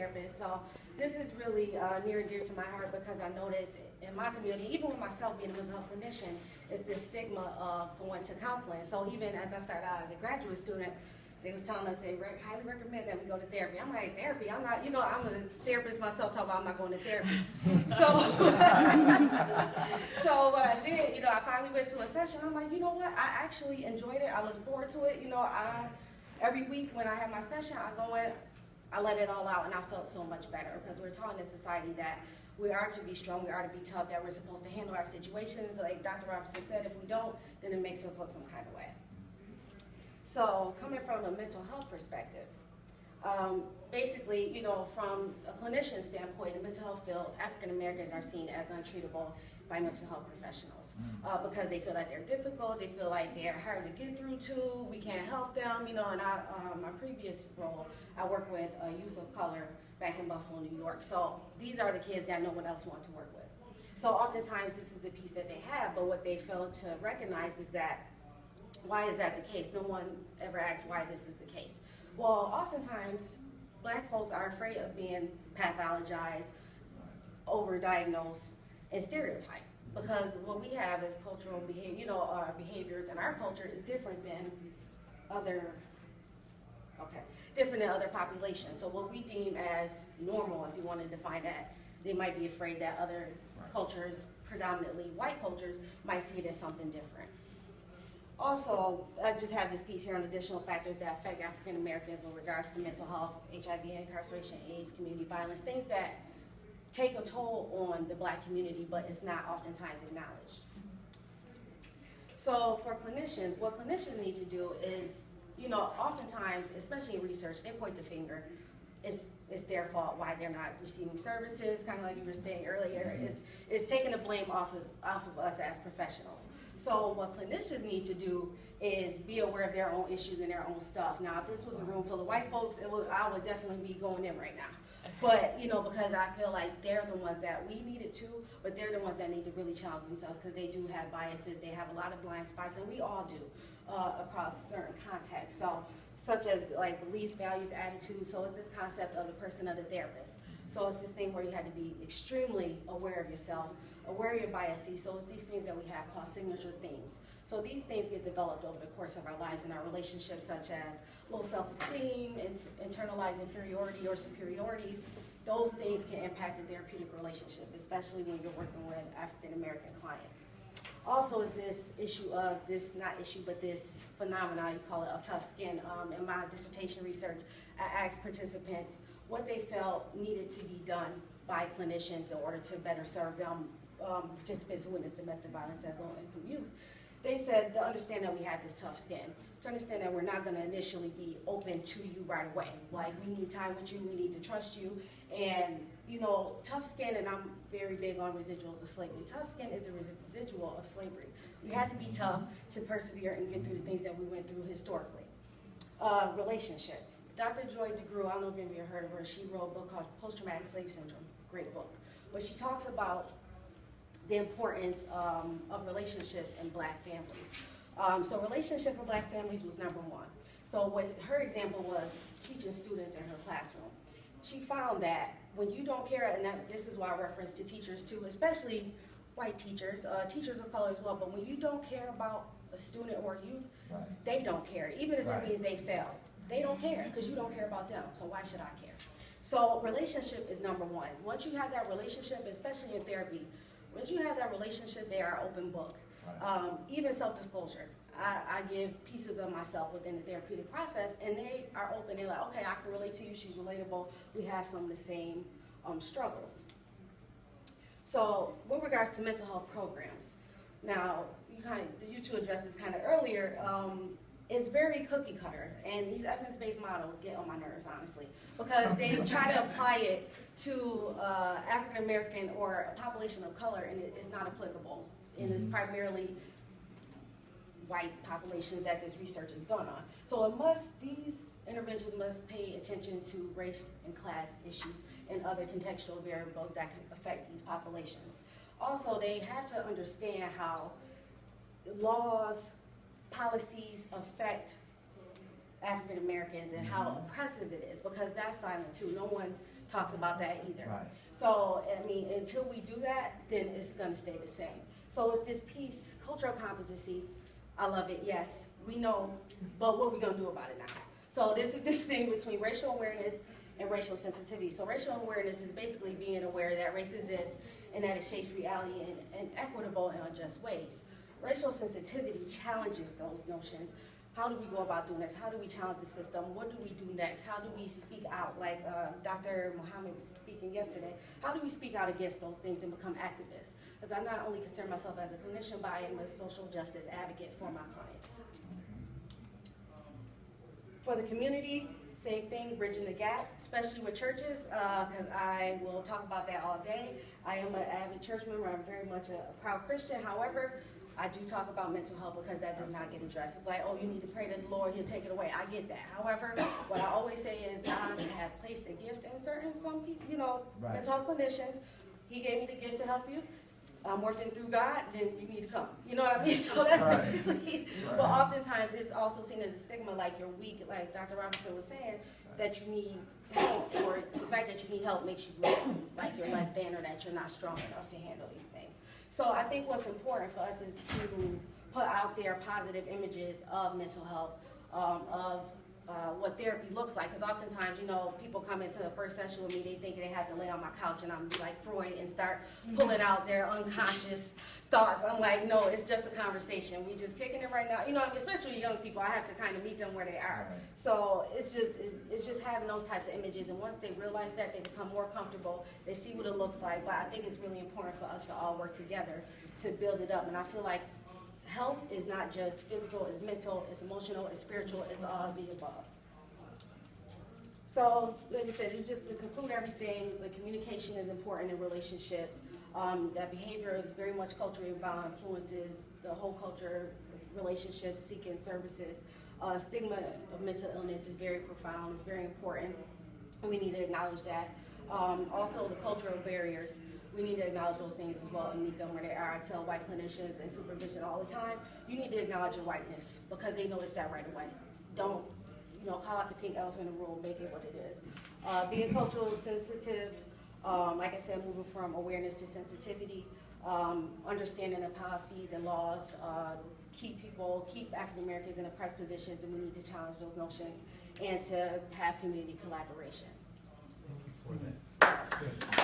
therapist. So this is really near and dear to my heart because I noticed in my community, even with myself being a mental health clinician, is this stigma of going to counseling. So even as I started out as a graduate student, they was telling us they highly recommend that we go to therapy. I'm like, therapy? I'm not, I'm a therapist myself, talking about I'm not going to therapy. So, so what I did, I finally went to a session. I'm like, you know what? I actually enjoyed it. I look forward to it. Every week when I have my session, I go in, I let it all out, and I felt so much better because we're taught in society that we are to be strong, we are to be tough, that we're supposed to handle our situations. Like Dr. Robinson said, if we don't, then it makes us look some kind of way. So coming from a mental health perspective, basically, from a clinician standpoint, in the mental health field, African Americans are seen as untreatable by mental health professionals because they feel like they're difficult, they feel like they're hard to get through to, we can't help them, and my previous role, I worked with a youth of color back in Buffalo, New York. So these are the kids that no one else wants to work with. So oftentimes this is the piece that they have, but what they fail to recognize is that, why is that the case? No one ever asks why this is the case. Well, oftentimes, Black folks are afraid of being pathologized, overdiagnosed, and stereotyped. Because what we have is cultural behavior, our behaviors in our culture is different than other populations. So what we deem as normal, if you want to define that, they might be afraid that other cultures, predominantly white cultures, might see it as something different. Also, I just have this piece here on additional factors that affect African Americans with regards to mental health, HIV, incarceration, AIDS, community violence, things that take a toll on the Black community, but it's not oftentimes acknowledged. So for clinicians, what clinicians need to do is, oftentimes, especially in research, they point the finger. It's their fault why they're not receiving services, kind of like you were saying earlier. It's taking the blame off of us as professionals. So what clinicians need to do is be aware of their own issues and their own stuff. Now, if this was a room full of white folks, I would definitely be going in right now. But, because I feel like they're the ones that we needed to, but they're the ones that need to really challenge themselves because they do have biases, they have a lot of blind spots, and we all do across certain contexts. So, such as like beliefs, values, attitudes. So it's this concept of the person of the therapist. So it's this thing where you have to be extremely aware of yourself, aware of your biases. So it's these things that we have called signature themes. So these things get developed over the course of our lives and our relationships, such as low self-esteem, internalized inferiority or superiorities. Those things can impact the therapeutic relationship, especially when you're working with African American clients. Also is this issue of this phenomenon, you call it, of tough skin. In my dissertation research, I asked participants what they felt needed to be done by clinicians in order to better serve them, participants who witness domestic violence as low-income youth. They said to understand that we had this tough skin, to understand that we're not going to initially be open to you right away. Like, we need time with you, we need to trust you, and tough skin, and I'm very big on residuals of slavery. Tough skin is a residual of slavery. We had to be tough to persevere and get through the things that we went through historically. Relationship. Dr. Joy DeGruy, I don't know if any of you heard of her, she wrote a book called Post-Traumatic Slave Syndrome, great book. But she talks about the importance of relationships in Black families. So relationship for Black families was number one. So what her example was teaching students in her classroom. She found that when you don't care, and this is why I reference to teachers too, especially white teachers, teachers of color as well, but when you don't care about a student or youth, they don't care, even if it means they failed. They don't care because you don't care about them, so why should I care? So relationship is number one. Once you have that relationship, especially in therapy, once you have that relationship, they are open book. Even self-disclosure. I give pieces of myself within the therapeutic process, and they are open. They're like, okay, I can relate to you. She's relatable. We have some of the same struggles. So, with regards to mental health programs, now you two addressed this kind of earlier. It's very cookie cutter, and these evidence-based models get on my nerves, honestly, because they try to apply it to African American or a population of color, and it's not applicable. And it's primarily white populations that this research is done on. So these interventions must pay attention to race and class issues and other contextual variables that can affect these populations. Also, they have to understand how laws, policies affect African Americans and how oppressive it is, because that's silent too. No one talks about that either. Right. So, I mean, until we do that, then it's gonna stay the same. So it's this piece, cultural competency. I love it, yes, we know, but what are we gonna do about it now? So this is this thing between racial awareness and racial sensitivity. So racial awareness is basically being aware that race exists and that it shapes reality in equitable and unjust ways. Racial sensitivity challenges those notions. How do we go about doing this? How do we challenge the system? What do we do next? How do we speak out, like Dr. Muhammad was speaking yesterday? How do we speak out against those things and become activists? Because I not only consider myself as a clinician, but I am a social justice advocate for my clients. For the community, same thing, bridging the gap, especially with churches, because I will talk about that all day. I am an avid church member. I'm very much a proud Christian. However, I do talk about mental health because that does not get addressed. It's like, oh, you need to pray to the Lord, he'll take it away. I get that. However, what I always say is God had placed a gift in some people, Right. mental health clinicians. He gave me the gift to help you. I'm working through God, then you need to come. You know what I mean? So that's Right. basically, Right. but oftentimes it's also seen as a stigma, like you're weak, like Dr. Robinson was saying, that you need help, or the fact that you need help makes you look like you're less than, or that you're not strong enough to handle these things. So I think what's important for us is to put out there positive images of mental health, of what therapy looks like. Because oftentimes, people come into the first session with me, they think they have to lay on my couch and I'm like Freud and start pulling out their unconscious thoughts. I'm like, no, it's just a conversation. We just kicking it right now. Especially young people, I have to kind of meet them where they are. Right. So it's just having those types of images. And once they realize that, they become more comfortable. They see what it looks like. But I think it's really important for us to all work together to build it up. And I feel like health is not just physical, it's mental, it's emotional, it's spiritual, it's all of the above. So, like I said, it's just to conclude everything, the communication is important in relationships. That behavior is very much culturally bound, influences the whole culture, relationships, seeking services. Stigma of mental illness is very profound, it's very important, and we need to acknowledge that. Also, the cultural barriers. We need to acknowledge those things as well and meet them where they are. I tell white clinicians in supervision all the time, you need to acknowledge your whiteness because they notice that right away. Don't, call out the pink elephant in the room, make it what it is. Being culturally sensitive, like I said, moving from awareness to sensitivity, understanding the policies and laws, keep African Americans in oppressed positions, and we need to challenge those notions and to have community collaboration. Thank you for that. Good.